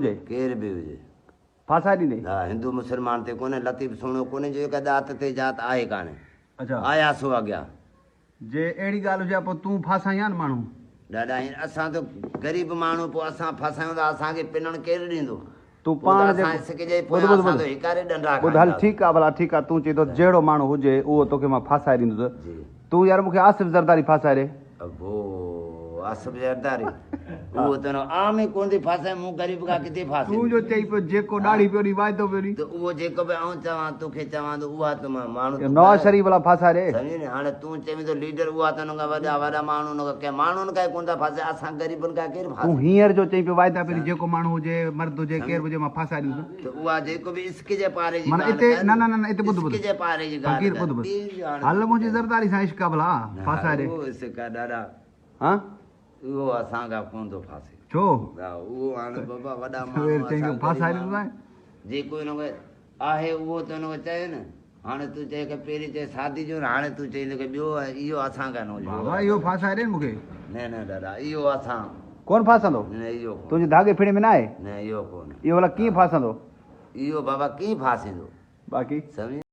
केर भी हुजे फासा ॾींदे हा हिंदू मुसलमान ते कोन्हे लतीफ़ सुहिणो कोन्हे जो हिकु ज़ात ते ज़ात आहे कान्हे अच्छा आया सो अॻियां जे अहिड़ी ॻाल्हि हुजे पोइ तूं फासाई आहे न माण्हू ॾाढा आहिनि असां त ग़रीब माण्हू पोइ असां फसायूं था असांखे पिनण केरु ॾींदो तूं पाण जेको सिकजे पोयां असां त हिकारे डंडा ॿुध हल ठीकु आहे भला ठीकु आहे तूं चई थो जहिड़ो माण्हू हुजे उहो तोखे मां फासाए ॾींदुसि जी तूं यार मूंखे आसिफ़ ज़रदारी फासाए ॾे अबो आसिफ़ ज़रदारी उहो त आम ई कोन थी फासाए मूं ग़रीब खां किथे फासे तूं जो चई पियो जेको ॾाढी पियो ॾी वाइदो पियो ॾी त उहो जेको बि आउं चवां तोखे चवां त उहा त माण्हू नवाज़ शरीफ़ भला फासाए ॾे सम्झी न हाणे तूं चईं थो लीडर उहा त हुन खां वॾा वॾा माण्हू हुन खां कंहिं माण्हुनि खां कोन था फासे असां ग़रीबनि खां केरु तूं फासे हींअर जो चई पियो वाइदा पहिरीं जेको माण्हू हुजे मर्द हुजे केरु हुजे मां फासाए ॾींदुसि त उहा जेको बि इश्क जे पारे जी माना ॻाल्हि हिते कर, न न न हिते ॿुध ॿुध इश्क जे पारे जी फ़कीर ॻाल्हि ॿुध कर, ॿी ॿुध हाणे हल मुंहिंजी ज़रदारी सां इश्क आहे भला फासाए ॾे उहो इश्क आहे ॾाढा हा उहो असांखां कोन थो फासे छो हा उहो हाणे बाबा वॾा सवेर माण्हू चई असां फासाए ग़रीब ॾींदो माण्हू। जेको हिनखे आहे उहो त हिनखे चए न हाणे तूं चए की पहिरीं चए शादी जो न हाणे तूं चई की ॿियो आहे इहो असांखां न हुजे बाबा इहो फासाए ॾे न मूंखे न न दादा इहो असां कोन फासंदो न इहो कोन तुंहिंजे धागे फिणे में न आहे न इहो कोन इहो भला कीअं फासंदो इहो बाबा कीअं फासींदो बाक़ी सम्झी